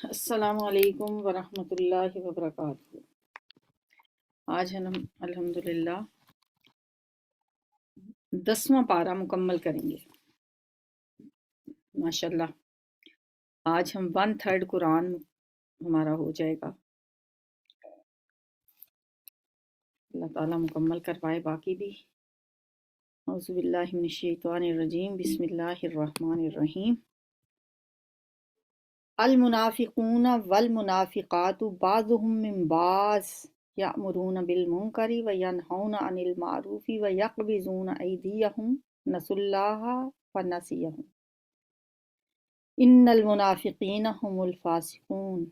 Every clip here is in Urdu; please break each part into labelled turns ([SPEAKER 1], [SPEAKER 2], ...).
[SPEAKER 1] السلام علیکم ورحمۃ اللہ وبرکاتہ۔ آج ہم الحمدللہ 10واں پارہ مکمل کریں گے ماشاءاللہ۔ آج ہم 1/3 قرآن ہمارا ہو جائے گا، اللہ تعالیٰ مکمل کروائے باقی بھی۔ اعوذ باللہ من الشیطان الرجیم، بسم اللہ الرحمن الرحیم۔ المنافقون والمنافقات بعضهم من بعض یأمرون بالمنکر وینہون عن المعروف ویقبضون ایدیہم نسوا اللہ فنسیہم ان المنافقین هم الفاسقون۔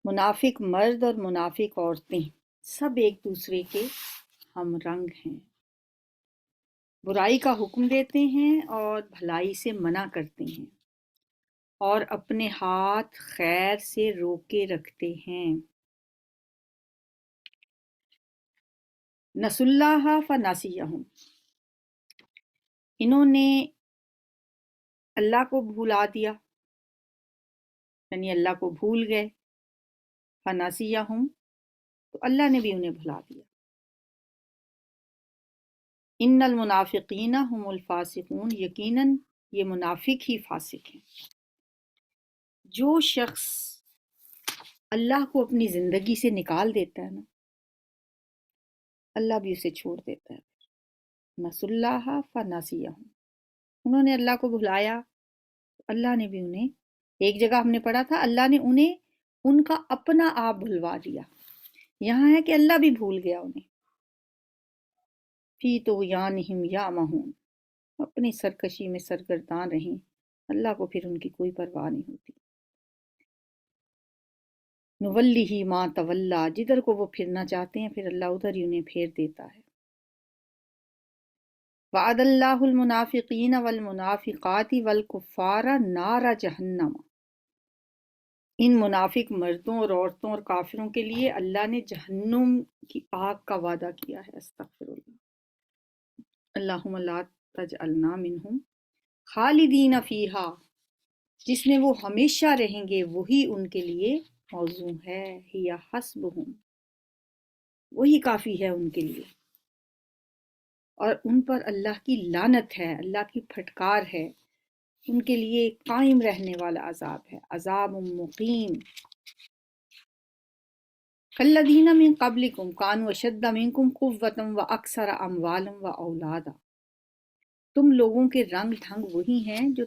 [SPEAKER 1] منافق مرد اور منافق عورتیں سب ایک دوسرے کے ہم رنگ ہیں، برائی کا حکم دیتے ہیں اور بھلائی سے منع کرتے ہیں، اور اپنے ہاتھ خیر سے روکے رکھتے ہیں۔ نسوا اللہ فنسیہم، انہوں نے اللہ کو بھلا دیا، یعنی اللہ کو بھول گئے۔ فنسیہم، تو اللہ نے بھی انہیں بھلا دیا۔ ان المنافقین هم الفاسقون، یقیناً یہ منافق ہی فاسق ہیں۔ جو شخص اللہ کو اپنی زندگی سے نکال دیتا ہے نا، اللہ بھی اسے چھوڑ دیتا ہے۔ نسوا اللہ فنسیہم، انہوں نے اللہ کو بھلایا، اللہ نے بھی انہیں، ایک جگہ ہم نے پڑھا تھا اللہ نے انہیں ان کا اپنا آپ بھلوا دیا، یہاں ہے کہ اللہ بھی بھول گیا انہیں۔ فی طغیانہم یعمہون، اپنی سرکشی میں سرگرداں رہیں، اللہ کو پھر ان کی کوئی پرواہ نہیں ہوتی۔ نولیہ ما تولی، جدھر کو وہ پھرنا چاہتے ہیں پھر اللہ ادھر ہی انہیں پھیر دیتا ہے۔ وعد اللہ المنافقین والمنافقات والکفار نار جہنم، ان منافق مردوں اور عورتوں اور کافروں کے لیے اللہ نے جہنم کی آگ کا وعدہ کیا ہے۔ استغفر اللہ، اللہم لا تجعلنا منہم خالدین فیہا، جس میں وہ ہمیشہ رہیں گے وہی ان کے لیے موزوں ہے۔ ہی حسبہم، وہی کافی ہے ان کے لیے، اور ان پر اللہ کی لعنت ہے، اللہ کی پھٹکار ہے، ان کے لیے قائم رہنے والا عذاب ہے، عذاب مقیم۔ کالذین من قبلکم کانوا اشد منکم قوۃ واکثر اموالا واولادا، تم لوگوں کے رنگ ڈھنگ وہی ہیں جو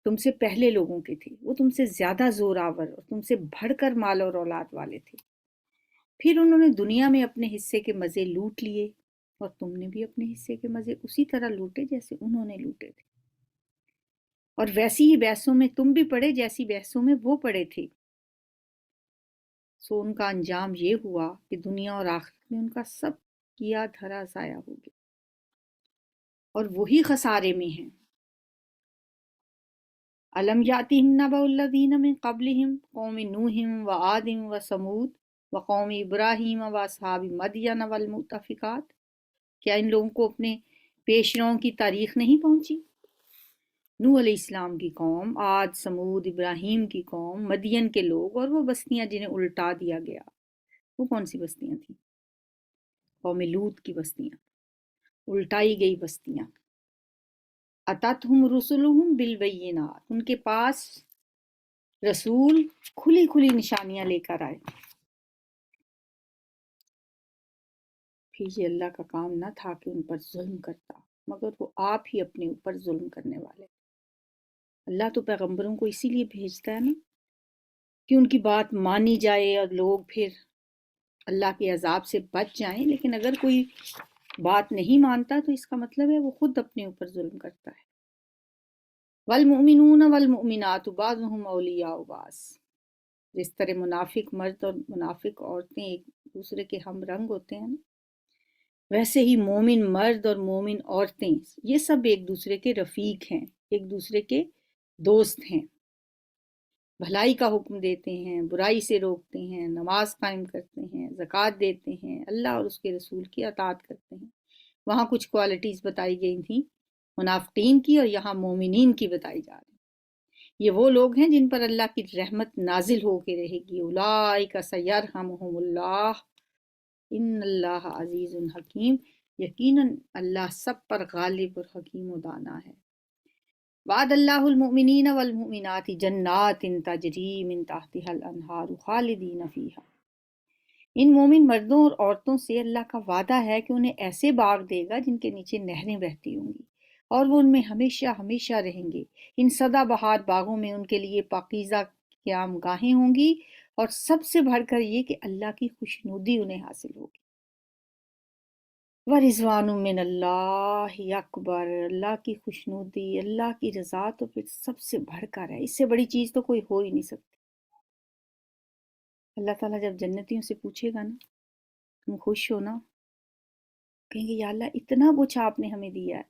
[SPEAKER 1] تم سے پہلے لوگوں کے تھے، وہ تم سے زیادہ زور آور اور تم سے بڑھ کر مال اور اولاد والے تھے۔ پھر انہوں نے دنیا میں اپنے حصے کے مزے لوٹ لیے، اور تم نے بھی اپنے حصے کے مزے اسی طرح لوٹے جیسے انہوں نے لوٹے تھے، اور ویسی ہی بحثوں میں تم بھی پڑے جیسی بحثوں میں وہ پڑے تھے۔ سو ان کا انجام یہ ہوا کہ دنیا اور آخرت میں ان کا سب کیا دھرا ضائع ہو گیا، اور وہی خسارے میں ہیں۔ الم یاتہم نبأ الذین من قبلہم قوم نوح وعاد وثمود وقوم ابراہیم واصحاب مدین والمؤتفقات، کیا ان لوگوں کو اپنے پیش رووں کی تاریخ نہیں پہنچی؟ نوح علیہ السلام کی قوم، عاد، سمود، ابراہیم کی قوم، مدین کے لوگ، اور وہ بستیاں جنہیں الٹا دیا گیا۔ وہ کون سی بستیاں تھیں؟ قوم لوط کی بستیاں، الٹائی گئی بستیاں۔ اتتہم رسلہم بالبینات، ان کے پاس رسول کھلی کھلی نشانیاں لے کر آئے۔ پھر یہ اللہ کا کام نہ تھا کہ ان پر ظلم کرتا، مگر وہ آپ ہی اپنے اوپر ظلم کرنے والے۔ اللہ تو پیغمبروں کو اسی لیے بھیجتا ہے نا، کہ ان کی بات مانی جائے اور لوگ پھر اللہ کے عذاب سے بچ جائیں، لیکن اگر کوئی بات نہیں مانتا تو اس کا مطلب ہے وہ خود اپنے اوپر ظلم کرتا ہے۔ والمؤمنون والمؤمنات بعضهم اولیاء بعض، جس طرح منافق مرد اور منافق عورتیں ایک دوسرے کے ہم رنگ ہوتے ہیں نا، ویسے ہی مومن مرد اور مومن عورتیں یہ سب ایک دوسرے کے رفیق ہیں، ایک دوسرے کے دوست ہیں، بھلائی کا حکم دیتے ہیں، برائی سے روکتے ہیں، نماز قائم کرتے ہیں، زکوٰۃ دیتے ہیں، اللہ اور اس کے رسول کی اطاعت کرتے ہیں۔ وہاں کچھ کوالٹیز بتائی گئی تھیں منافقین کی، اور یہاں مومنین کی بتائی جا رہی ہیں۔ یہ وہ لوگ ہیں جن پر اللہ کی رحمت نازل ہو کے رہے گی. اولئک سیرحمہم اللہ ان اللہ عزیز حکیم، یقیناً اللہ سب پر غالب اور حکیم و دانا ہے. وعد اللہ المؤمنین والمؤمنات جنات تجری من تحتها الانہار خالدین فیہا. ان مومن مردوں اور عورتوں سے اللہ کا وعدہ ہے کہ انہیں ایسے باغ دے گا جن کے نیچے نہریں بہتی ہوں گی اور وہ ان میں ہمیشہ ہمیشہ رہیں گے. ان سدا بہار باغوں میں ان کے لیے پاکیزہ قیام گاہیں ہوں گی، اور سب سے بڑھ کر یہ کہ اللہ کی خوشنودی انہیں حاصل ہوگی. وَرِضْوَانٌ مِّنَ اللَّهِ اکبر. اللہ کی خوشنودی، اللہ کی رضا تو پھر سب سے بڑھ کر ہے. اس سے بڑی چیز تو کوئی ہو ہی نہیں سکتی. اللہ تعالیٰ جب جنتیوں سے پوچھے گا نا تم خوش ہو نا، کہیں گے یا اللہ اتنا کچھ آپ نے ہمیں دیا ہے،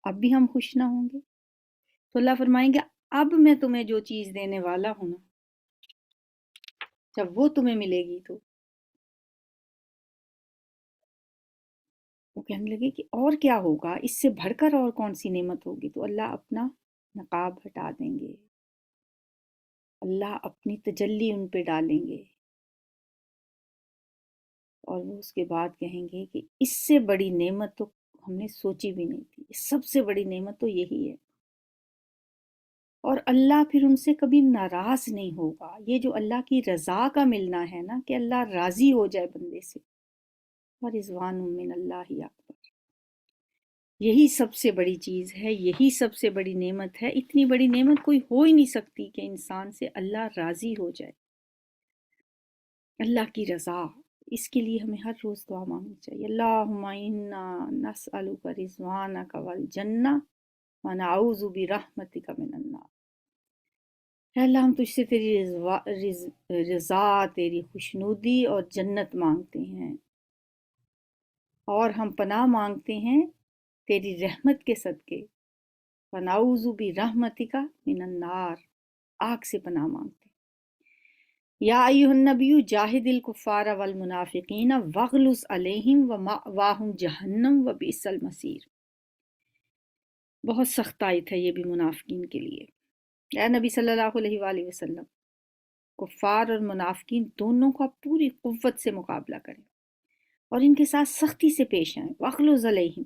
[SPEAKER 1] اب بھی ہم خوش نہ ہوں گے؟ تو اللہ فرمائیں گے اب میں تمہیں جو چیز دینے والا ہوں نا، جب وہ تمہیں ملے گی تو وہ کہنے لگے کہ اور کیا ہوگا، اس سے بڑھ کر اور کون سی نعمت ہوگی؟ تو اللہ اپنا نقاب ہٹا دیں گے، اللہ اپنی تجلی ان پہ ڈالیں گے، اور وہ اس کے بعد کہیں گے کہ اس سے بڑی نعمت تو ہم نے سوچی بھی نہیں تھی، سب سے بڑی نعمت تو یہی ہے. اور اللہ پھر ان سے کبھی ناراض نہیں ہوگا. یہ جو اللہ کی رضا کا ملنا ہے نا، کہ اللہ راضی ہو جائے بندے سے. وَرِضْوَانٌ مِّنَ اللَّهِ اکبر. یہی سب سے بڑی چیز ہے، یہی سب سے بڑی نعمت ہے. اتنی بڑی نعمت کوئی ہو ہی نہیں سکتی کہ انسان سے اللہ راضی ہو جائے. اللہ کی رضا، اس کے لیے ہمیں ہر روز دعا مانگنی چاہیے. اللہم انا نسألک رضوانک والجنہ ونعوذ برحمتک من النار. اے اللہ ہم تجھ سے تیری رضا، تیری خوشنودی اور جنت مانگتے ہیں، اور ہم پناہ مانگتے ہیں تیری رحمت کے صدقے. ونعوذ برحمتک من النار، آگ سے پناہ مانگتے ہیں. یا ایھا النبی جاہد الکفار والمنافقین واغلظ علیہم ومأواہم جہنم وبئس المصیر. بہت سخت آیت ہے یہ بھی منافقین کے لیے. اے نبی صلی اللہ علیہ وآلہ وسلم، کفار اور منافقین دونوں کا پوری قوت سے مقابلہ کریں اور ان کے ساتھ سختی سے پیش آئیں. واغلظ علیہم،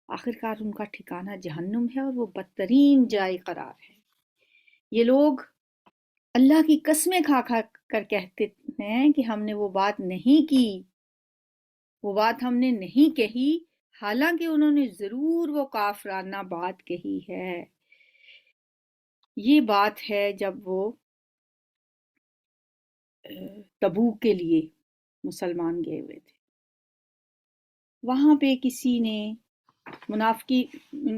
[SPEAKER 1] آخرکار ان کا ٹھکانہ جہنم ہے اور وہ بدترین جائے قرار ہے. یہ لوگ اللہ کی قسمیں کھا کھا کر کہتے ہیں کہ ہم نے وہ بات نہیں کی، وہ بات ہم نے نہیں کہی، حالانکہ انہوں نے ضرور وہ کافرانہ بات کہی ہے. یہ بات ہے جب وہ تبوک کے لیے مسلمان گئے ہوئے تھے. وہاں پہ کسی نے منافقی،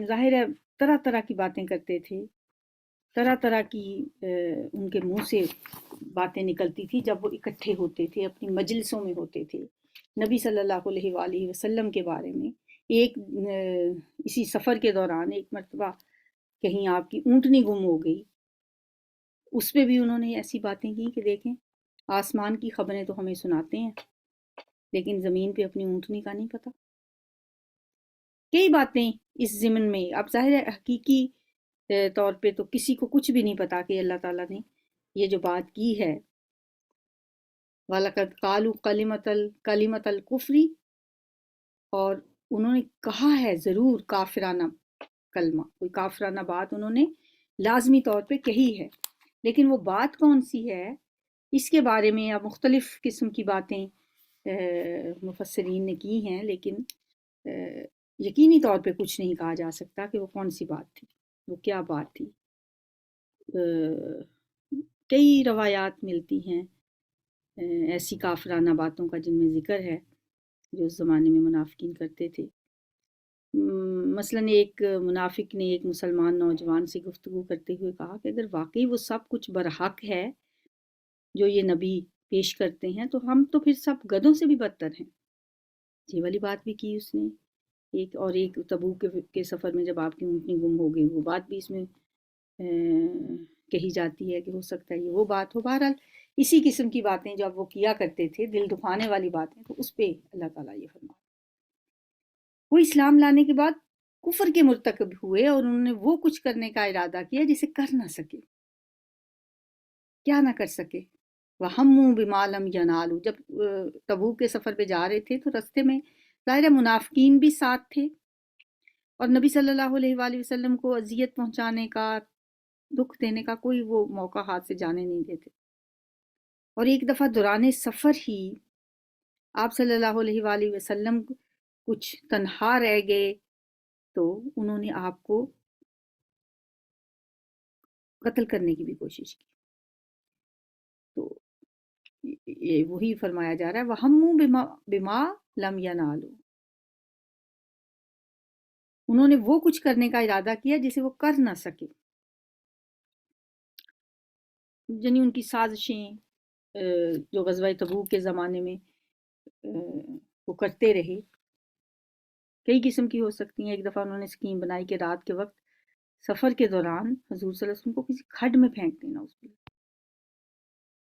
[SPEAKER 1] ظاہر ہے طرح طرح کی باتیں کرتے تھے، طرح طرح کی ان کے منہ سے باتیں نکلتی تھی جب وہ اکٹھے ہوتے تھے، اپنی مجلسوں میں ہوتے تھے. نبی صلی اللہ علیہ وآلہ وسلم کے بارے میں ایک اسی سفر کے دوران ایک مرتبہ کہیں آپ کی اونٹنی گم ہو گئی، اس پہ بھی انہوں نے ایسی باتیں کی کہ دیکھیں آسمان کی خبریں تو ہمیں سناتے ہیں لیکن زمین پہ اپنی اونٹنی کا نہیں پتہ. کئی باتیں اس ضمن میں، اب ظاہر ہے حقیقی طور پہ تو کسی کو کچھ بھی نہیں پتا کہ اللہ تعالیٰ نے یہ جو بات کی ہے. وَلَقَدْ قَالُوا کَلِمَةَ الْكُفْرِ، اور انہوں نے کہا ہے ضرور کافرانہ کلمہ، کوئی کافرانہ بات انہوں نے لازمی طور پہ کہی ہے، لیکن وہ بات کون سی ہے اس کے بارے میں اب مختلف قسم کی باتیں مفسرین نے کی ہیں، لیکن یقینی طور پہ کچھ نہیں کہا جا سکتا کہ وہ کون سی بات تھی، وہ کیا بات تھی. کئی روایات ملتی ہیں ایسی کافرانہ باتوں کا جن میں ذکر ہے جو اس زمانے میں منافقین کرتے تھے. مثلا ایک منافق نے ایک مسلمان نوجوان سے گفتگو کرتے ہوئے کہا کہ اگر واقعی وہ سب کچھ برحق ہے جو یہ نبی پیش کرتے ہیں تو ہم تو پھر سب گدھوں سے بھی بدتر ہیں. یہ والی بات بھی کی اس نے. ایک تبوک کے سفر میں جب آپ کی اونٹنی گم ہو گئی، وہ بات بھی اس میں کہی جاتی ہے کہ ہو سکتا ہے یہ وہ بات ہو. بہرحال اسی قسم کی باتیں جب وہ کیا کرتے تھے، دل دکھانے والی باتیں، تو اس پہ اللہ تعالیٰ یہ فرمایا. وہ اسلام لانے کے بعد کفر کے مرتکب ہوئے اور انہوں نے وہ کچھ کرنے کا ارادہ کیا جسے کر نہ سکے. کیا نہ کر سکے؟ وَهَمُّوا بِمَا لَمْ يَنَالُوا. جب تبوک کے سفر پہ جا رہے تھے تو رستے میں ظاہر منافقین بھی ساتھ تھے اور نبی صلی اللہ علیہ وآلہ وسلم کو اذیت پہنچانے کا، دکھ دینے کا کوئی وہ موقع ہاتھ سے جانے نہیں دیتے. اور ایک دفعہ دوران سفر ہی آپ صلی اللہ علیہ وآلہ وسلم کچھ تنہا رہ گئے تو انہوں نے آپ کو قتل کرنے کی بھی کوشش کی. تو یہ وہی فرمایا جا رہا ہے وَهَمُّوا بِمَا لَمْ يَنَالُوا. انہوں نے وہ کچھ کرنے کا ارادہ کیا جسے وہ کر نہ سکے. یعنی ان کی سازشیں جو غزوہ تبوک کے زمانے میں وہ کرتے رہے کئی قسم کی ہو سکتی ہیں. ایک دفعہ انہوں نے اسکیم بنائی کہ رات کے وقت سفر کے دوران حضور صلی اللہ علیہ وسلم کو کسی کھڈ میں پھینک دینا. اس پہ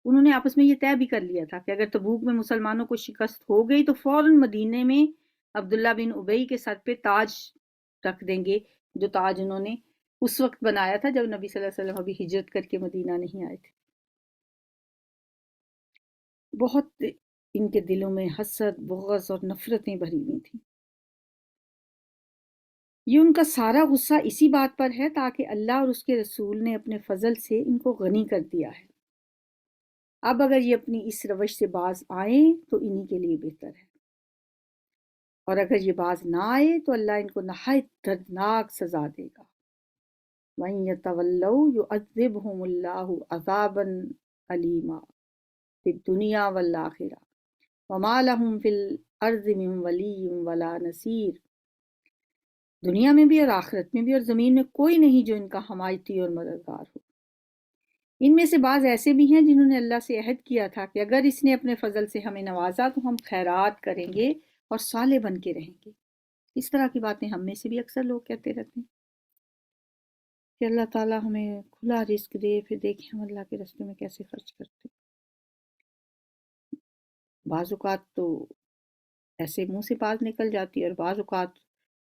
[SPEAKER 1] انہوں نے آپس میں یہ طے بھی کر لیا تھا کہ اگر تبوک میں مسلمانوں کو شکست ہو گئی تو فوراً مدینے میں عبداللہ بن ابی کے سر پہ تاج رکھ دیں گے، جو تاج انہوں نے اس وقت بنایا تھا جب نبی صلی اللہ علیہ وسلم ابھی ہجرت کر کے مدینہ نہیں آئے تھے. بہت ان کے دلوں میں حسد، بغض اور نفرتیں بھری ہوئی تھیں. یہ ان کا سارا غصہ اسی بات پر ہے تاکہ اللہ اور اس کے رسول نے اپنے فضل سے ان کو غنی کر دیا ہے. اب اگر یہ اپنی اس روش سے باز آئیں تو انہی کے لیے بہتر ہے، اور اگر یہ باز نہ آئے تو اللہ ان کو نہایت دردناک سزا دے گا. وَإِن يَتَوَلَّوْا يُعَذِّبْهُمُ اللَّهُ عَذَابًا أَلِيمًا فِي الدُّنْيَا وَالْآخِرَةِ وَمَا لَهُمْ فِي الْأَرْضِ مِنْ وَلِيٍّ وَلَا نَصِيرٍ. دنیا میں بھی اور آخرت میں بھی اور زمین میں کوئی نہیں جو ان کا حمایتی اور مددگار ہو. ان میں سے بعض ایسے بھی ہیں جنہوں نے اللہ سے عہد کیا تھا کہ اگر اس نے اپنے فضل سے ہمیں نوازا تو ہم خیرات کریں گے اور صالح بن کے رہیں گے. اس طرح کی باتیں ہم میں سے بھی اکثر لوگ کہتے رہتے ہیں کہ اللہ تعالیٰ ہمیں کھلا رزق دے، پھر دیکھیں ہم اللہ کے راستے میں کیسے خرچ کرتے. بعض اوقات تو ایسے منہ سے بات نکل جاتی ہے اور بعض اوقات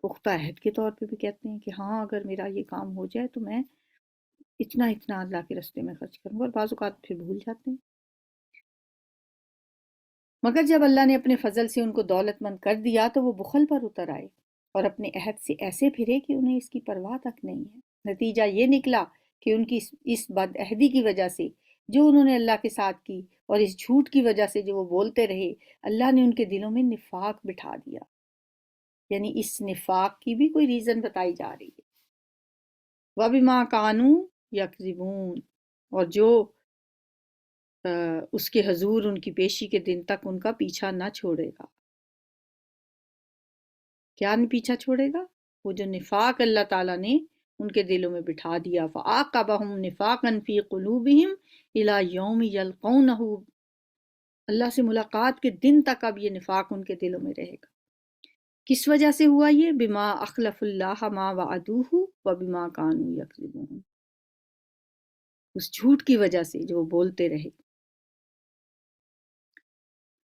[SPEAKER 1] پختہ عہد کے طور پہ بھی کہتے ہیں کہ ہاں اگر میرا یہ کام ہو جائے تو میں اتنا اتنا اللہ کے راستے میں خرچ کروں گا، اور بعض اوقات پھر بھول جاتے ہیں. مگر جب اللہ نے اپنے فضل سے ان کو دولت مند کر دیا تو وہ بخل پر اتر آئے اور اپنے عہد سے ایسے پھرے کہ انہیں اس کی پرواہ تک نہیں ہے. نتیجہ یہ نکلا کہ ان کی اس بد عہدی کی وجہ سے جو انہوں نے اللہ کے ساتھ کی اور اس جھوٹ کی وجہ سے جو وہ بولتے رہے، اللہ نے ان کے دلوں میں نفاق بٹھا دیا. یعنی اس نفاق کی بھی کوئی ریزن بتائی جا رہی ہے. وَبِمَا كَانُوا يَكْذِبُونَ. اور جو اس کے حضور ان کی پیشی کے دن تک ان کا پیچھا نہ چھوڑے گا. کیا نہیں پیچھا چھوڑے گا؟ وہ جو نفاق اللہ تعالیٰ نے ان کے دلوں میں بٹھا دیا. فَعَاقَبَهُمْ نِفَاقًا فِي قُلُوبِهِمْ إِلَى يَوْمِ يَلْقَوْنَهُ. اللہ سے ملاقات کے دن تک اب یہ نفاق ان کے دلوں میں رہے گا. کس وجہ سے ہوا یہ؟ بِمَا أَخْلَفُوا اللَّهَ مَا وَعَدُوهُ وَبِمَا كَانُوا يَكْذِبُونَ. اس جھوٹ کی وجہ سے جو وہ بولتے رہے.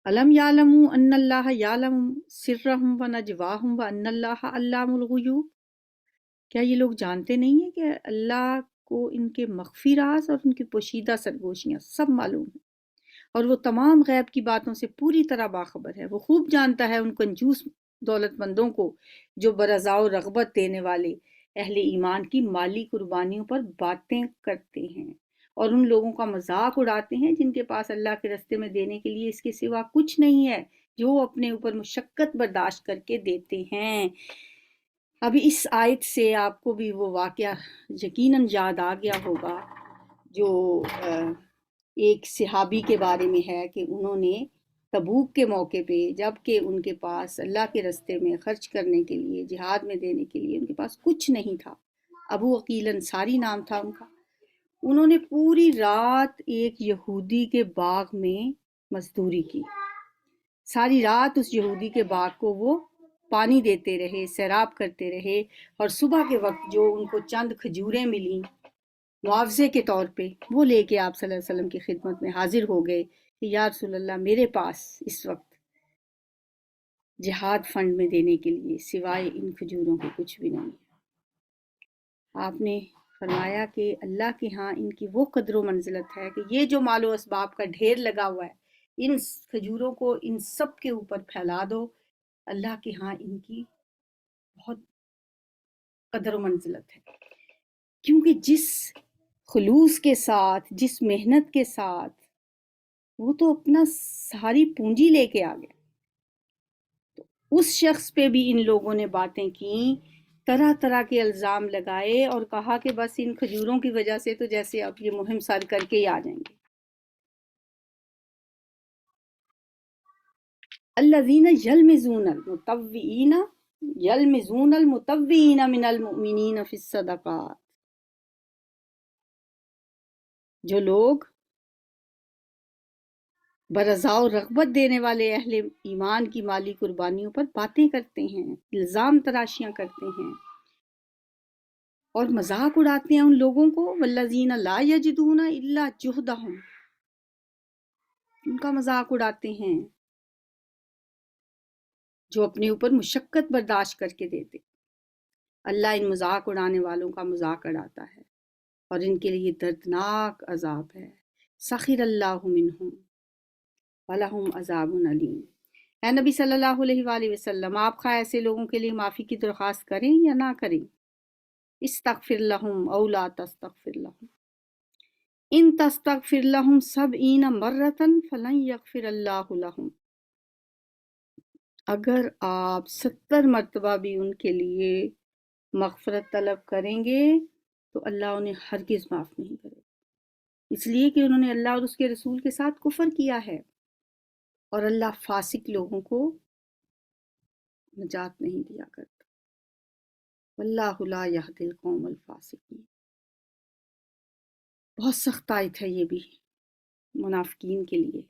[SPEAKER 1] أَلَمْ يَعْلَمُوا أَنَّ اللَّهَ يَعْلَمُ سِرَّهُمْ وَنَجْوَاهُمْ وَأَنَّ اللَّهَ عَلَّامُ الْغُيُوبِ. کیا یہ لوگ جانتے نہیں ہیں کہ اللہ کو ان کے مخفی راز اور ان کی پوشیدہ سرگوشیاں سب معلوم ہیں، اور وہ تمام غیب کی باتوں سے پوری طرح باخبر ہے. وہ خوب جانتا ہے ان کنجوس دولت مندوں کو جو برضا و رغبت دینے والے اہل ایمان کی مالی قربانیوں پر باتیں کرتے ہیں، اور ان لوگوں کا مذاق اڑاتے ہیں جن کے پاس اللہ کے راستے میں دینے کے لیے اس کے سوا کچھ نہیں ہے، جو وہ اپنے اوپر مشقت برداشت کر کے دیتے ہیں. ابھی اس آیت سے آپ کو بھی وہ واقعہ یقیناً یاد آ گیا ہوگا جو ایک صحابی کے بارے میں ہے کہ انہوں نے تبوک کے موقع پہ جب کہ ان کے پاس اللہ کے راستے میں خرچ کرنے کے لیے، جہاد میں دینے کے لیے ان کے پاس کچھ نہیں تھا. ابو عقیل انصاری نام تھا ان کا. انہوں نے پوری رات ایک یہودی کے باغ میں مزدوری کی. ساری رات اس یہودی کے باغ کو وہ پانی دیتے رہے، سیراب کرتے رہے، اور صبح کے وقت جو ان کو چند کھجوریں ملیں معاوضے کے طور پہ وہ لے کے آپ صلی اللہ علیہ وسلم کی خدمت میں حاضر ہو گئے کہ یا رسول اللہ میرے پاس اس وقت جہاد فنڈ میں دینے کے لیے سوائے ان کھجوروں کے کچھ بھی نہیں ہے۔ آپ نے فرمایا کہ اللہ کے ہاں ان کی وہ قدر و منزلت ہے کہ یہ جو مال و اسباب کا ڈھیر لگا ہوا ہے، ان کھجوروں کو ان سب کے اوپر پھیلا دو، اللہ کے ہاں ان کی بہت قدر و منزلت ہے۔ کیونکہ جس خلوص کے ساتھ، جس محنت کے ساتھ وہ تو اپنا ساری پونجی لے کے آ گیا، اس شخص پہ بھی ان لوگوں نے باتیں کیں، طرح طرح کے الزام لگائے اور کہا کہ بس ان کھجوروں کی وجہ سے تو جیسے اب یہ مہم سر کر کے ہی آ جائیں گے۔ الذین یلمزون المطوعین من المؤمنین فی الصدقات، جو لوگ برضا و رغبت دینے والے اہل ایمان کی مالی قربانیوں پر باتیں کرتے ہیں، الزام تراشیاں کرتے ہیں اور مذاق اڑاتے ہیں ان لوگوں کو، والذین لا یجدون الا جہدہم، ان کا مذاق اڑاتے ہیں جو اپنے اوپر مشقت برداشت کر کے دیتے۔ اللہ ان مذاق اڑانے والوں کا مذاق اڑاتا ہے اور ان کے لیے دردناک عذاب ہے۔ سخر اللہ منہم وَلَهُمْ عَذَابٌ علیم۔ اے نبی صلی اللہ علیہ وآلہ وسلم، آپ خواہ ایسے لوگوں کے لیے معافی کی درخواست کریں یا نہ کریں، استغفر لہم او لا تستغفر لہم، ان تستغفر لہم 70 مرۃ فلن یغفر اللہ لہم، اگر آپ 70 مرتبہ بھی ان کے لیے مغفرت طلب کریں گے تو اللہ انہیں ہرگز معاف نہیں کرے، اس لیے کہ انہوں نے اللہ اور اس کے رسول کے ساتھ کفر کیا ہے، اور اللہ فاسق لوگوں کو نجات نہیں دیا کرتا۔ واللہ لا یہدی القوم الفاسقین۔ بہت سخت آیت ہے یہ بھی منافقین کے لیے۔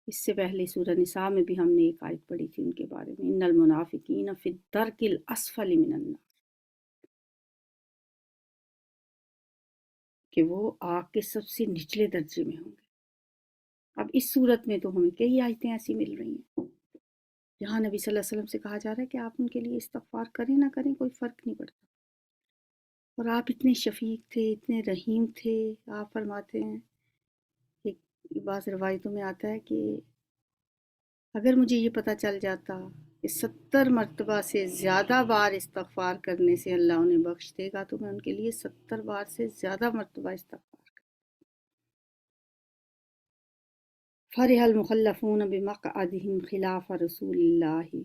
[SPEAKER 1] اس سے پہلے سورہ نساء میں بھی ہم نے ایک آیت پڑھی تھی ان کے بارے میں، ان المنافقین فی الدرک الاسفل من النار، کہ وہ آگ کے سب سے نچلے درجے میں ہوں گے۔ اب اس صورت میں تو ہمیں کئی آیتیں ایسی مل رہی ہیں جہاں نبی صلی اللہ علیہ وسلم سے کہا جا رہا ہے کہ آپ ان کے لیے استغفار کریں نہ کریں کوئی فرق نہیں پڑتا، اور آپ اتنے شفیق تھے، اتنے رحیم تھے۔ آپ فرماتے ہیں کہ بعض روایتوں میں آتا ہے کہ اگر مجھے یہ پتہ چل جاتا کہ 70 مرتبہ سے زیادہ بار استغفار کرنے سے اللہ انہیں بخش دے گا تو میں ان کے لیے 70 بار سے زیادہ مرتبہ استغفار کرتا۔ فرح المخلفون بمقعدهم خلاف رسول اللہ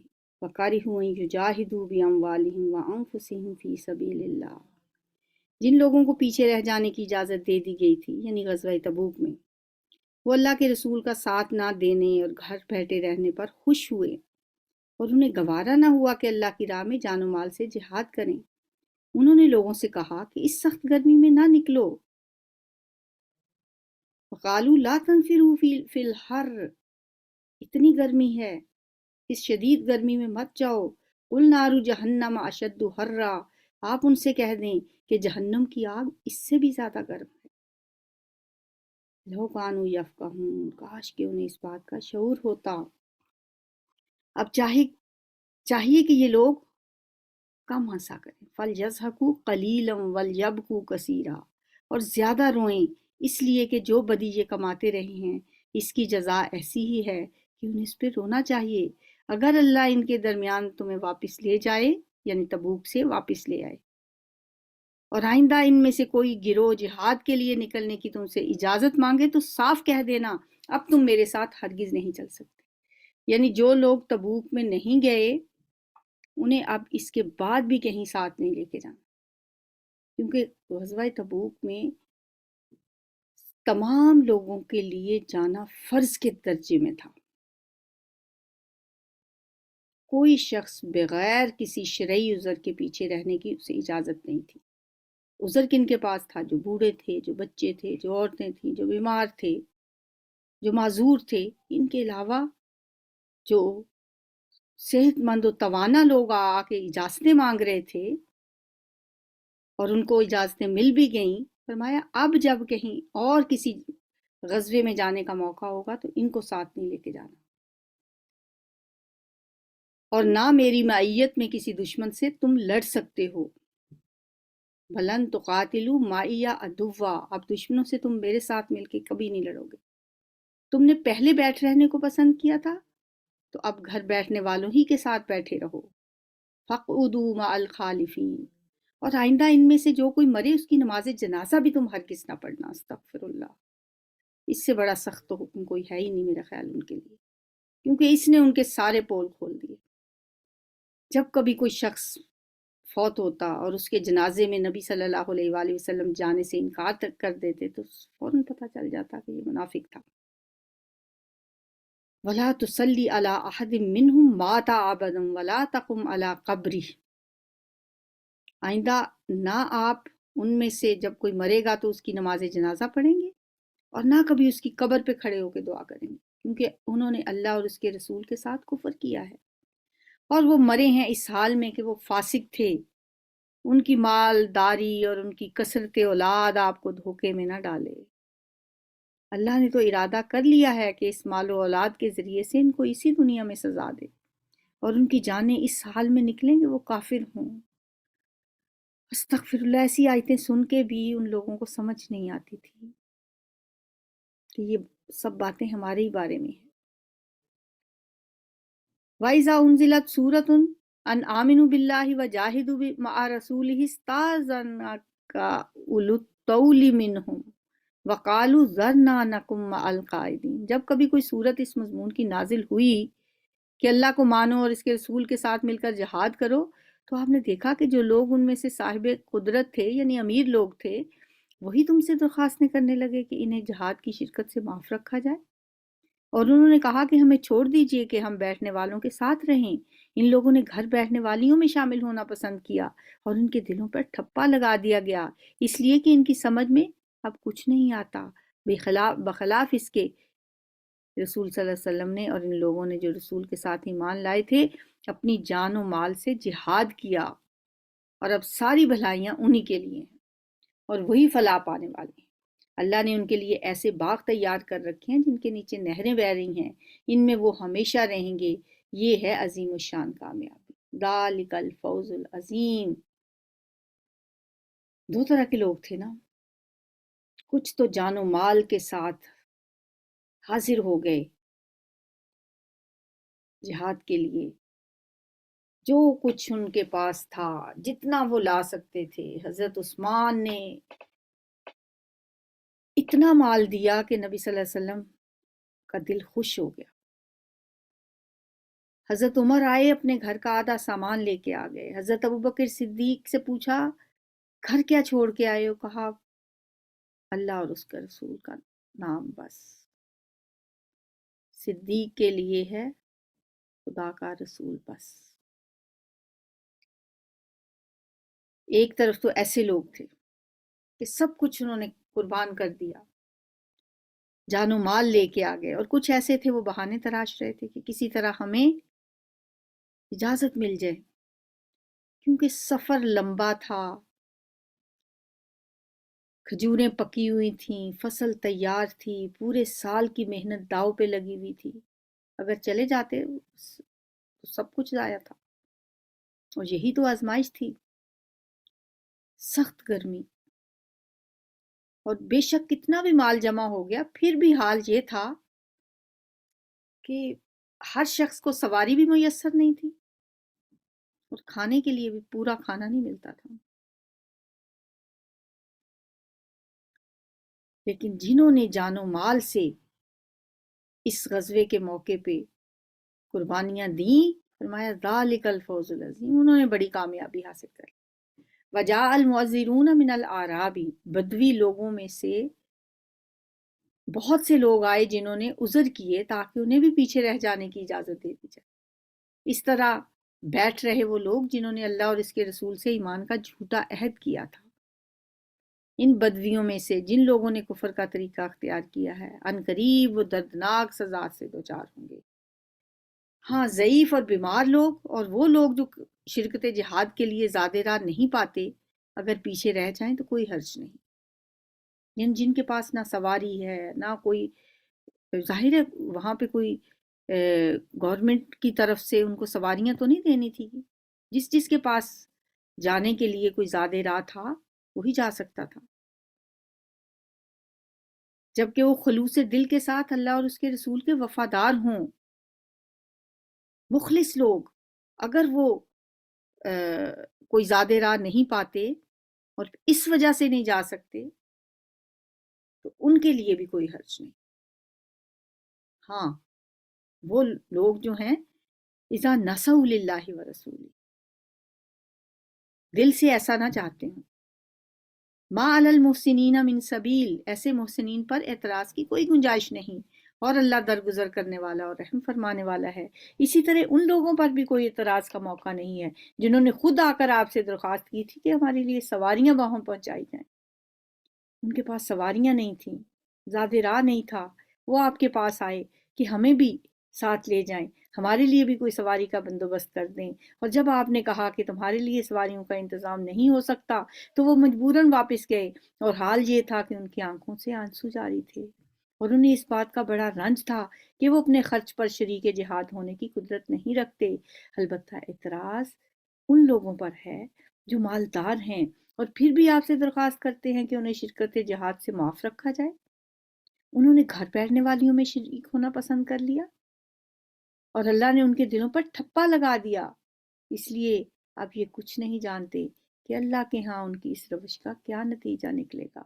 [SPEAKER 1] وکرہوا ان یجاہدوا باموالہم وانفسہم فی سبیل اللہ، جن لوگوں کو پیچھے رہ جانے کی اجازت دے دی گئی تھی یعنی غزوہ تبوک میں، وہ اللہ کے رسول کا ساتھ نہ دینے اور گھر بیٹھے رہنے پر خوش ہوئے، اور انہیں گوارا نہ ہوا کہ اللہ کی راہ میں جان و مال سے جہاد کریں۔ انہوں نے لوگوں سے کہا کہ اس سخت گرمی میں نہ نکلو، وقالوا لا تنفروا فی الحر، اتنی گرمی ہے، اس شدید گرمی میں مت جاؤ، قل نار جہنم اشد حرا، آپ ان سے کہہ دیں کہ جہنم کی آگ اس سے بھی زیادہ گرم ہے۔ لو کانوا یفقہون، کاش کہ انہیں اس بات کا شعور ہوتا۔ اب چاہیے کہ یہ لوگ کم ہنسا کریں، فَلْيَضْحَكُوا قَلِيلًا وَلْيَبْكُوا كَثِيرًا، اور زیادہ روئیں اس لیے کہ جو بدی یہ کماتے رہے ہیں اس کی جزا ایسی ہی ہے کہ انہیں اس پہ رونا چاہیے۔ اگر اللہ ان کے درمیان تمہیں واپس لے جائے یعنی تبوک سے واپس لے آئے، اور آئندہ ان میں سے کوئی گروہ جہاد کے لیے نکلنے کی تم سے اجازت مانگے تو صاف کہہ دینا اب تم میرے ساتھ ہرگز نہیں چل سکتے، یعنی جو لوگ تبوک میں نہیں گئے انہیں اب اس کے بعد بھی کہیں ساتھ نہیں لے کے جانا، کیونکہ غزوہ تبوک میں تمام لوگوں کے لیے جانا فرض کے درجے میں تھا، کوئی شخص بغیر کسی شرعی عذر کے پیچھے رہنے کی اسے اجازت نہیں تھی۔ عذر کن کے پاس تھا؟ جو بوڑھے تھے، جو بچے تھے، جو عورتیں تھیں، جو بیمار تھے، جو معذور تھے، ان کے علاوہ جو صحت مند و توانا لوگ آ کے اجازتیں مانگ رہے تھے اور ان کو اجازتیں مل بھی گئیں، فرمایا اب جب کہیں اور کسی غزوے میں جانے کا موقع ہوگا تو ان کو ساتھ نہیں لے کے جانا۔ اور نہ میری معیت میں کسی دشمن سے تم لڑ سکتے ہو. بلن تقاتلوا معی عدوا، اب دشمنوں سے تم میرے ساتھ مل کے کبھی نہیں لڑو گے. تم نے پہلے بیٹھ رہنے کو پسند کیا تھا تو اب گھر بیٹھنے والوں ہی کے ساتھ بیٹھے رہو. فاقعدوا مع الخالفین، اور آئندہ ان میں سے جو کوئی مرے اس کی نماز جنازہ بھی تم ہرگز نہ پڑھنا. استغفر اللہ. اس سے بڑا سخت تو حکم کوئی ہے ہی نہیں میرا خیال ان کے لیے، کیونکہ اس نے ان کے سارے پول کھول دیے. جب کبھی کوئی شخص فوت ہوتا اور اس کے جنازے میں نبی صلی اللہ علیہ وآلہ وسلم جانے سے انکار کر دیتے تو فوراً پتہ چل جاتا کہ یہ منافق تھا. وَلَا تُصَلِّ عَلَىٰ أَحَدٍ مِّنْهُمْ مَاتَ أَبَدًا وَلَا تَقُمْ عَلَىٰ قَبْرِهِ. آئندہ نہ آپ ان میں سے جب کوئی مرے گا تو اس کی نماز جنازہ پڑھیں گے اور نہ کبھی اس کی قبر پہ کھڑے ہو کے دعا کریں گے، کیونکہ انہوں نے اللہ اور اس کے رسول کے ساتھ کفر کیا ہے اور وہ مرے ہیں اس حال میں کہ وہ فاسق تھے. ان کی مالداری اور ان کی کثرت اولاد آپ کو دھوکے میں نہ ڈالے. اللہ نے تو ارادہ کر لیا ہے کہ اس مال و اولاد کے ذریعے سے ان کو اسی دنیا میں سزا دے اور ان کی جانیں اس حال میں نکلیں کہ وہ کافر ہوں. استغفر اللہ. ایسی آیتیں سن کے بھی ان لوگوں کو سمجھ نہیں آتی تھی کہ یہ سب باتیں ہمارے ہی بارے میں ہیں. وَإِذَا أُنزِلَتْ سُورَةٌ أَنْ آمِنُوا بِاللَّهِ وَجَاهِدُوا مَعَ رَسُولِهِ اسْتَأْذَنَكَ أُولُو الطَّوْلِ مِنْهُمْ وَقَالُوا ذَرْنَا نَكُن مَّعَ الْقَاعِدِينَ. جب کبھی کوئی صورت اس مضمون کی نازل ہوئی کہ اللہ کو مانو اور اس کے رسول کے ساتھ مل کر جہاد کرو، تو آپ نے دیکھا کہ جو لوگ ان میں سے صاحب قدرت تھے یعنی امیر لوگ تھے وہی تم سے درخواستیں کرنے لگے کہ انہیں جہاد کی شرکت سے معاف رکھا جائے، اور انہوں نے کہا کہ ہمیں چھوڑ دیجئے کہ ہم بیٹھنے والوں کے ساتھ رہیں. ان لوگوں نے گھر بیٹھنے والیوں میں شامل ہونا پسند کیا اور ان کے دلوں پر ٹھپا لگا دیا گیا اس لیے کہ ان کی سمجھ میں اب کچھ نہیں آتا، بخلاف اس کے رسول صلی اللہ علیہ وسلم نے اور ان لوگوں نے جو رسول کے ساتھ ایمان لائے تھے اپنی جان و مال سے جہاد کیا، اور اب ساری بھلائیاں انہی کے لیے ہیں اور وہی فلاح پانے والے ہیں. اللہ نے ان کے لیے ایسے باغ تیار کر رکھے ہیں جن کے نیچے نہریں بہہ رہی ہیں، ان میں وہ ہمیشہ رہیں گے. یہ ہے عظیم الشان کامیابی. ذالک الفوز العظیم. دو طرح کے لوگ تھے نا، کچھ تو جان و مال کے ساتھ حاضر ہو گئے جہاد کے لیے، جو کچھ ان کے پاس تھا جتنا وہ لا سکتے تھے. حضرت عثمان نے اتنا مال دیا کہ نبی صلی اللہ علیہ وسلم کا دل خوش ہو گیا. حضرت عمر آئے، اپنے گھر کا آدھا سامان لے کے آ گئے. حضرت ابوبکر صدیق سے پوچھا گھر کیا چھوڑ کے آئے ہو؟ کہا اللہ اور اس کا رسول کا نام بس. صدیق کے لیے ہے خدا کا رسول بس. ایک طرف تو ایسے لوگ تھے کہ سب کچھ انہوں نے قربان کر دیا، جان و مال لے کے آ گئے، اور کچھ ایسے تھے وہ بہانے تراش رہے تھے کہ کسی طرح ہمیں اجازت مل جائے، کیونکہ سفر لمبا تھا، کھجوریں پکی ہوئی تھیں، فصل تیار تھی، پورے سال کی محنت داؤ پہ لگی ہوئی تھی. اگر چلے جاتے تو سب کچھ ضائع تھا. اور یہی تو آزمائش تھی، سخت گرمی، اور بے شک کتنا بھی مال جمع ہو گیا پھر بھی حال یہ تھا کہ ہر شخص کو سواری بھی میسر نہیں تھی اور کھانے کے لیے بھی پورا کھانا نہیں ملتا تھا. لیکن جنہوں نے جان و مال سے اس غزوے کے موقع پہ قربانیاں دیں، فرمایا ذالک الفوز العظیم، انہوں نے بڑی کامیابی حاصل کر. وجاء المعذرون من الاعراب، بدوی لوگوں میں سے بہت سے لوگ آئے جنہوں نے عذر کیے تاکہ انہیں بھی پیچھے رہ جانے کی اجازت دے دی جائے. اس طرح بیٹھ رہے وہ لوگ جنہوں نے اللہ اور اس کے رسول سے ایمان کا جھوٹا عہد کیا تھا. ان بدویوں میں سے جن لوگوں نے کفر کا طریقہ اختیار کیا ہے ان قریب وہ دردناک سزا سے دوچار ہوں گے. ہاں، ضعیف اور بیمار لوگ اور وہ لوگ جو شرکت جہاد کے لیے زیادہ راہ نہیں پاتے اگر پیچھے رہ جائیں تو کوئی حرج نہیں. یعنی جن کے پاس نہ سواری ہے نہ کوئی، ظاہر ہے وہاں پہ کوئی گورنمنٹ کی طرف سے ان کو سواریاں تو نہیں دینی تھی، جس جس کے پاس جانے کے لیے کوئی زیادہ راہ تھا وہی جا سکتا تھا، جبکہ وہ خلوص دل کے ساتھ اللہ اور اس کے رسول کے وفادار ہوں، مخلص لوگ، اگر وہ کوئی زیادہ راہ نہیں پاتے اور اس وجہ سے نہیں جا سکتے تو ان کے لیے بھی کوئی حرج نہیں۔ ہاں وہ لوگ جو ہیں اذا نصحوا للہ ورسولہ، دل سے ایسا نہ چاہتے ہیں، ما علی المحسنین من سبیل، ایسے محسنین پر اعتراض کی کوئی گنجائش نہیں، اور اللہ درگزر کرنے والا اور رحم فرمانے والا ہے۔ اسی طرح ان لوگوں پر بھی کوئی اعتراض کا موقع نہیں ہے جنہوں نے خود آ کر آپ سے درخواست کی تھی کہ ہمارے لیے سواریاں وہاں پہنچائی جائیں۔ ان کے پاس سواریاں نہیں تھیں، زیادہ راہ نہیں تھا، وہ آپ کے پاس آئے کہ ہمیں بھی ساتھ لے جائیں، ہمارے لیے بھی کوئی سواری کا بندوبست کر دیں، اور جب آپ نے کہا کہ تمہارے لیے سواریوں کا انتظام نہیں ہو سکتا تو وہ مجبوراً واپس گئے، اور حال یہ تھا کہ ان کی آنکھوں سے آنسو جاری تھے، اور انہیں اس بات کا بڑا رنج تھا کہ وہ اپنے خرچ پر شریک جہاد ہونے کی قدرت نہیں رکھتے۔ البتہ اعتراض ان لوگوں پر ہے جو مالدار ہیں اور پھر بھی آپ سے درخواست کرتے ہیں کہ انہیں شرکت جہاد سے معاف رکھا جائے۔ انہوں نے گھر بیٹھنے والیوں میں شریک ہونا پسند کر لیا اور اللہ نے ان کے دلوں پر ٹھپا لگا دیا، اس لیے اب یہ کچھ نہیں جانتے کہ اللہ کے ہاں ان کی اس روش کا کیا نتیجہ نکلے گا۔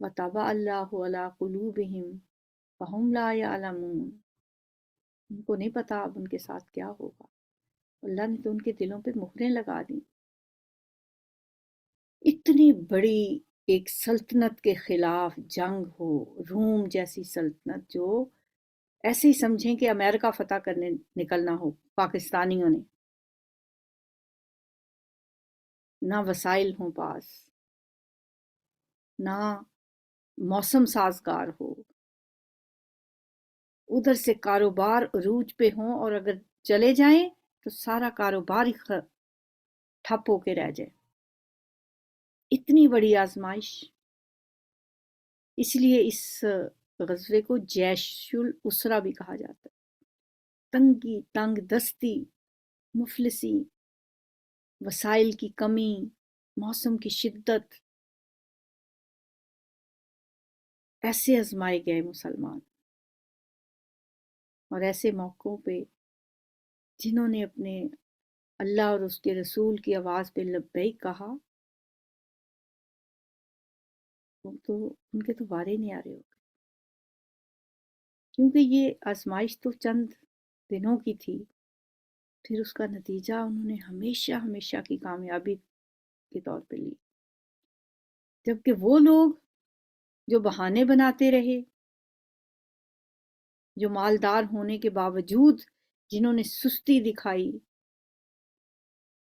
[SPEAKER 1] وَطَبَعَ اللَّهُ عَلَىٰ قُلُوبِهِمْ فَهُمْ لَا يَعْلَمُونَ، ان کو نہیں پتا اب ان کے ساتھ کیا ہوگا، اللہ نے تو ان کے دلوں پہ مہریں لگا دیں۔ اتنی بڑی ایک سلطنت کے خلاف جنگ ہو، روم جیسی سلطنت، جو ایسے ہی سمجھیں کہ امریکہ فتح کرنے نکلنا ہو پاکستانیوں نے، نہ وسائل ہوں پاس، نہ موسم سازگار ہو، ادھر سے کاروبار عروج پہ ہوں اور اگر چلے جائیں تو سارا کاروبار ہی ٹھپ ہو کے رہ جائے۔ اتنی بڑی آزمائش، اس لیے اس غزوے کو جیش الاسرہ بھی کہا جاتا ہے۔ تنگی، تنگ دستی، مفلسی، وسائل کی کمی، موسم کی شدت، ایسے آزمائے گئے مسلمان، اور ایسے موقعوں پہ جنہوں نے اپنے اللہ اور اس کے رسول کی آواز پہ لبیک کہا، وہ تو ان کے تو وارے نہیں آ رہے ہو، کیونکہ یہ آزمائش تو چند دنوں کی تھی، پھر اس کا نتیجہ انہوں نے ہمیشہ ہمیشہ کی کامیابی کے طور پہ لی۔ جبکہ وہ لوگ جو بہانے بناتے رہے، جو مالدار ہونے کے باوجود جنہوں نے سستی دکھائی،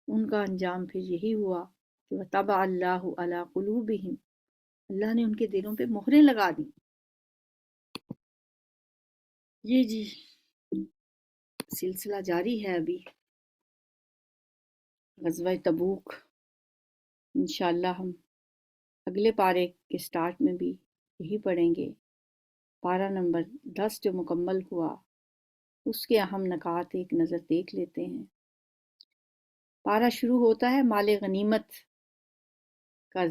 [SPEAKER 1] ان کا انجام پھر یہی ہوا کہ وَطَبَعَ اللَّهُ عَلَىٰ قُلُوبِهِمْ، اللہ نے ان کے دلوں پہ مہریں لگا دیں۔ یہ جی سلسلہ جاری ہے ابھی، غزوہ تبوک، انشاءاللہ ہم اگلے پارے کے سٹارٹ میں بھی یہی پڑھیں گے۔ پارہ نمبر 10 جو مکمل ہوا، اس کے اہم نکات ایک نظر دیکھ لیتے ہیں۔ پارہ شروع ہوتا ہے مال غنیمت کا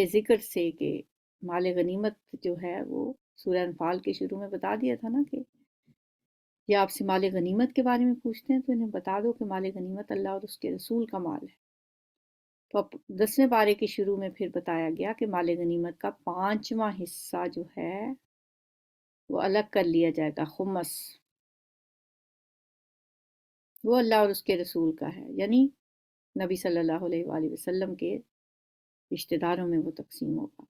[SPEAKER 1] ذکر سے، کہ مال غنیمت جو ہے وہ سورہ انفال کے شروع میں بتا دیا تھا نا، کہ یہ آپ سے مال غنیمت کے بارے میں پوچھتے ہیں تو انہیں بتا دو کہ مال غنیمت اللہ اور اس کے رسول کا مال ہے۔ تو اب 10ویں پارے کے شروع میں پھر بتایا گیا کہ مال غنیمت کا 5واں حصہ جو ہے وہ الگ کر لیا جائے گا، خمس، وہ اللہ اور اس کے رسول کا ہے، یعنی نبی صلی اللہ علیہ وآلہ وسلم کے رشتہ داروں میں وہ تقسیم ہوگا،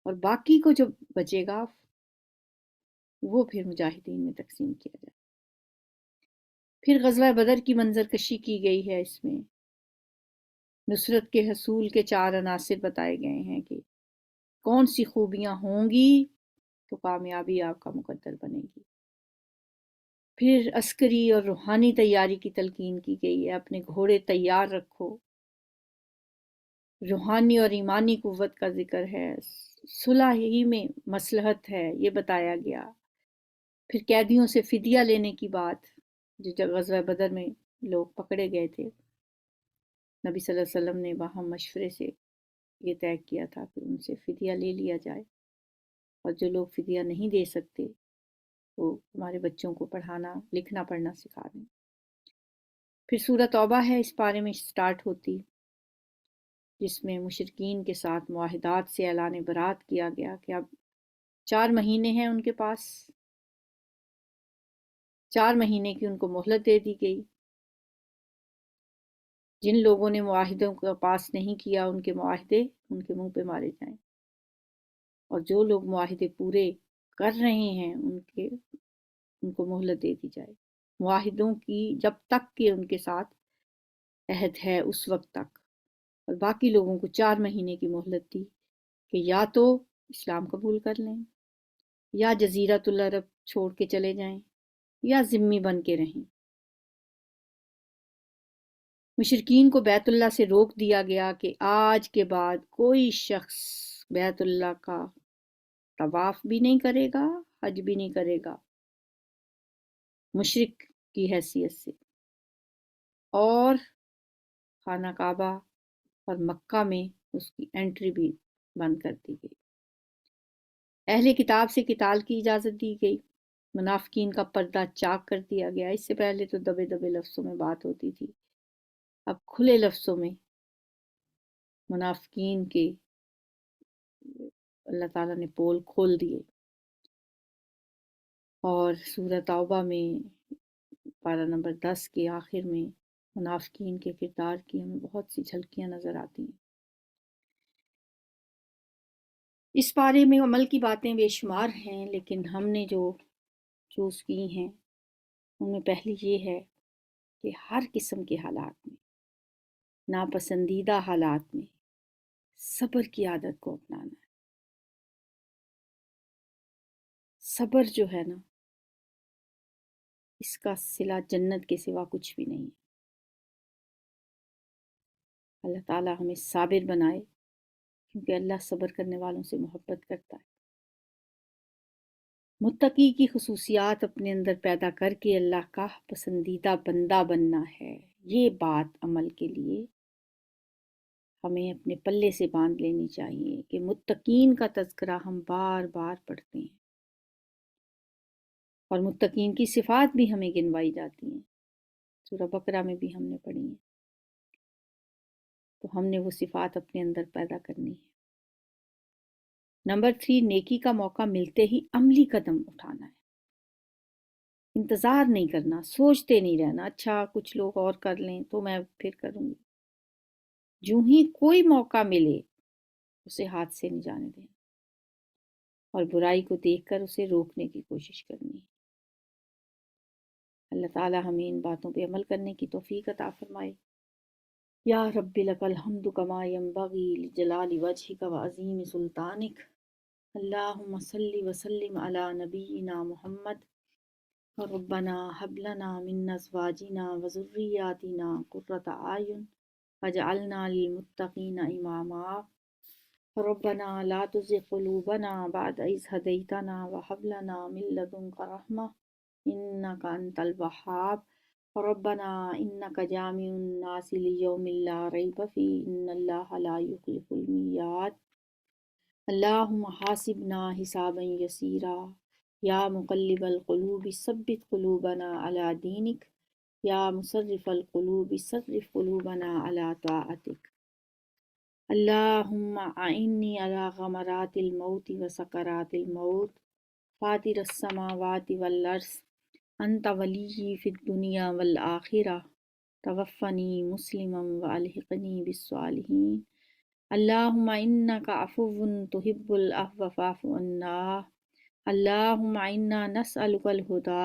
[SPEAKER 1] اور باقی کو جو بچے گا وہ پھر مجاہدین میں تقسیم کیا جائے۔ پھر غزوہ بدر کی منظر کشی کی گئی ہے، اس میں نصرت کے حصول کے 4 عناصر بتائے گئے ہیں کہ کون سی خوبیاں ہوں گی تو کامیابی آپ کا مقدر بنے گی۔ پھر عسکری اور روحانی تیاری کی تلقین کی گئی ہے، اپنے گھوڑے تیار رکھو، روحانی اور ایمانی قوت کا ذکر ہے، صلح ہی میں مصلحت ہے یہ بتایا گیا، پھر قیدیوں سے فدیہ لینے کی بات، جو غزوہ بدر میں لوگ پکڑے گئے تھے، نبی صلی اللہ علیہ وسلم نے وہاں مشورے سے یہ طے کیا تھا کہ ان سے فدیہ لے لیا جائے، اور جو لوگ فدیہ نہیں دے سکتے وہ ہمارے بچوں کو پڑھانا لکھنا پڑھنا سکھا دیں۔ پھر سورۃ توبہ ہے اس پارے میں سٹارٹ ہوتی، جس میں مشرکین کے ساتھ معاہدات سے اعلان برات کیا گیا کہ اب 4 مہینے ہیں ان کے پاس، 4 مہینے کی ان کو مہلت دے دی گئی۔ جن لوگوں نے معاہدوں کا پاس نہیں کیا ان کے معاہدے ان کے منہ پہ مارے جائیں، اور جو لوگ معاہدے پورے کر رہے ہیں ان کو مہلت دے دی جائے، معاہدوں کی جب تک کہ ان کے ساتھ عہد ہے اس وقت تک، اور باقی لوگوں کو 4 مہینے کی مہلت دی کہ یا تو اسلام قبول کر لیں، یا جزیرۃ العرب چھوڑ کے چلے جائیں، یا ذمہ بن کے رہیں۔ مشرکین کو بیت اللہ سے روک دیا گیا کہ آج کے بعد کوئی شخص بیت اللہ کا طواف بھی نہیں کرے گا، حج بھی نہیں کرے گا مشرک کی حیثیت سے، اور خانہ کعبہ اور مکہ میں اس کی انٹری بھی بند کر دی گئی۔ اہل کتاب سے قتال کی اجازت دی گئی، منافقین کا پردہ چاک کر دیا گیا۔ اس سے پہلے تو دبے دبے لفظوں میں بات ہوتی تھی، اب کھلے لفظوں میں منافقین کے اللہ تعالیٰ نے پول کھول دیے۔ اور سورۃ توبہ میں پارہ نمبر 10 کے آخر میں منافقین کے کردار کی ہمیں بہت سی جھلکیاں نظر آتی ہیں۔ اس بارے میں عمل کی باتیں بے شمار ہیں، لیکن ہم نے جو چوز کی ہیں ان میں پہلی یہ ہے کہ ہر قسم کے حالات میں، ناپسندیدہ حالات میں صبر کی عادت کو اپنانا ہے۔ صبر جو ہے نا، اس کا صلہ جنت کے سوا کچھ بھی نہیں ہے۔ اللہ تعالیٰ ہمیں صابر بنائے، کیونکہ اللہ صبر کرنے والوں سے محبت کرتا ہے۔ متقی کی خصوصیات اپنے اندر پیدا کر کے اللہ کا پسندیدہ بندہ بننا ہے، یہ بات عمل کے لیے ہمیں اپنے پلے سے باندھ لینی چاہیے کہ متقین کا تذکرہ ہم بار بار پڑھتے ہیں، اور متقین کی صفات بھی ہمیں گنوائی جاتی ہیں، سورہ بقرہ میں بھی ہم نے پڑھی ہیں، تو ہم نے وہ صفات اپنے اندر پیدا کرنی ہے۔ نمبر 3، نیکی کا موقع ملتے ہی عملی قدم اٹھانا ہے، انتظار نہیں کرنا، سوچتے نہیں رہنا اچھا کچھ لوگ اور کر لیں تو میں پھر کروں گی۔ جو ہی کوئی موقع ملے اسے ہاتھ سے نہیں جانے دینا، اور برائی کو دیکھ کر اسے روکنے کی کوشش کرنی ہے۔ اللہ تعالی ہمیں ان باتوں پہ عمل کرنے کی توفیق عطا فرمائے۔ یا رب لک الحمد کما ینبغی لجلال وجہک وعظیم سلطانک، اللہم صلی وسلم علی نبینا محمد، ربنا ہب لنا من ازواجنا وذریاتنا قرۃ اعین واجعلنا للمتقین اماما، ربنا لا تزغ قلوبنا بعد اذ ہدیتنا وہب لنا من لدنک رحمۃ انک انت الوہاب، ربنا انک جامع الناس لیوم لا ریب فیہ ان اللہ لا یخلف المیعاد، اللہم حاسبنا حسابا یسیرا، یا مقلب القلوب ثبت قلوبنا علی دینک، یا مصرف القلوب صرف قلوبنا علی طاعتک، اللہم اعنی علی غمرات الموت وسکرات الموت، فاطر السماوات والارض، انت ولی فی الدنیا والآخرہ، توفنی مسلما والحقنی بالصالحین، اللہم انک عفو تحب العفو فاعف عنا، اللہم انا نسألک الہدی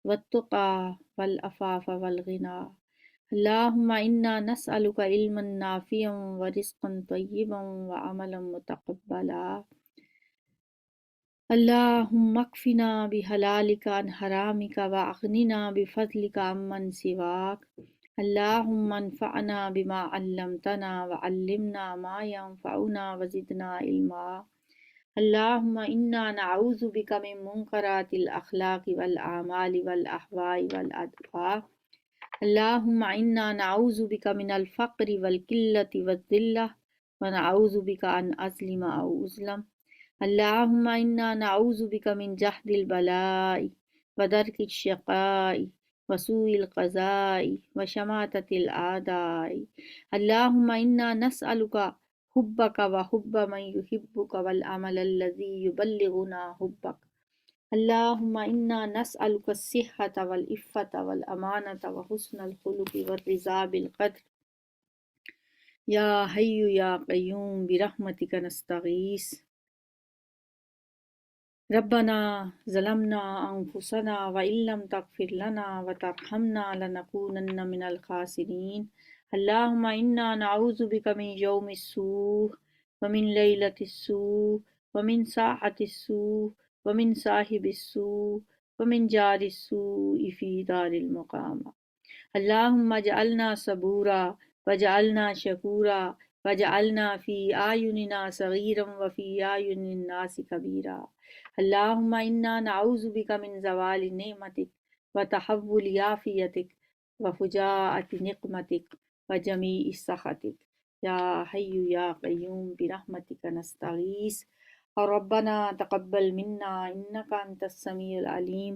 [SPEAKER 1] والتقی والعفاف والغنی، اللہم انا نسألک علما نافعا ورزقا طیبا وعملا متقبلا، اللہم اکفنا بحلالک عن حرامک واغننا بفضلک عمن سواک، اللہم انفعنا بما علمتنا وعلمنا ما ينفعنا وزدنا علما، اللہم انا نعوذ بک من منکرات الاخلاق والاعمال والاحواء والادواء اللہم انا نعوذ بک من الفقر والقلة والذلة ونعوذ بک ان اظلم او اظلم اللہم انا نعوذ بک من جہد البلاء ودرک الشقاء وسوء القضاء وشماتة الأعداء اللہم انا نسألک حبک وحب من يحبک والعمل الذي يبلغنا حبک اللہم انا نسألک الصحة والعفة والامانة وحسن الخلق والرضا بالقدر یا حی یا قیوم برحمتک نستغیث ربنا ظلمنا انفسنا وان لم تغفر لنا وترحمنا لنکونن من الخاسرین اللہم انا نعوذ بک من یوم السوء ومن لیلۃ السوء ومن ساعۃ السوء ومن صاحب السوء ومن جار السوء فی دار المقامہ اللہم اجعلنا صبورا واجعلنا شکورا واجعلنا فی اعیننا صغیرا وفی اعین الناس کبیرا اللہم انا نعوذ بک من زوال نعمتک وتحول عافیتک وفجاءۃ نقمتک وجمیع سخطک یا حی یا قیوم برحمتک نستغیث ربنا تقبل منا انک انت السمیع العلیم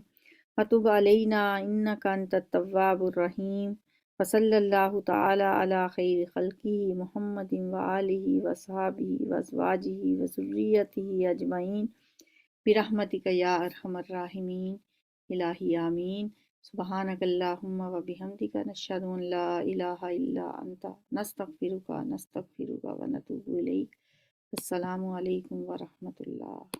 [SPEAKER 1] وتب علینا انک انت التواب الرحیم وصلی اللہ تعالی علی خیر خلقہ محمد وآلہ وصحابہ وازواجہ وذریتہ اجمعین برحمتک یا ارحم الراحمین الہی آمین سبحانک اللہم و بحمدک نشہد ان لا الہ الا انت نستغفرک و نتوب الیک السلام علیکم ورحمۃ اللہ